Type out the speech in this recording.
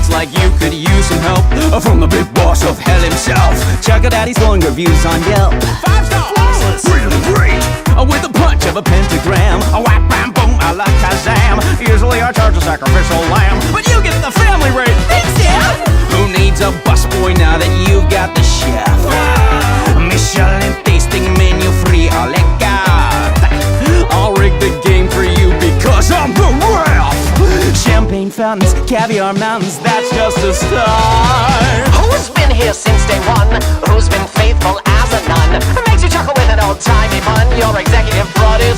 looks like you could use some help from the big boss of hell himself. Chuck Daddy's glowing reviews on Yelp. 5 stars, flawless, really great, with the punch of a pentagram. Whap bam boom, a la Kazam. Usually I charge a sacrificial lamb, but you get the family rate. Thanks, Dad. Who needs a busboy now that you've got the chef? Michelin tasting menu free, a la carte. I'll rig the game for you because I'm the ref. Champagne fountains, caviar mountains, that's just a start. Who's been here since day one? Who's been faithful as a nun? Makes you chuckle with an old-timey pun. Your executive producer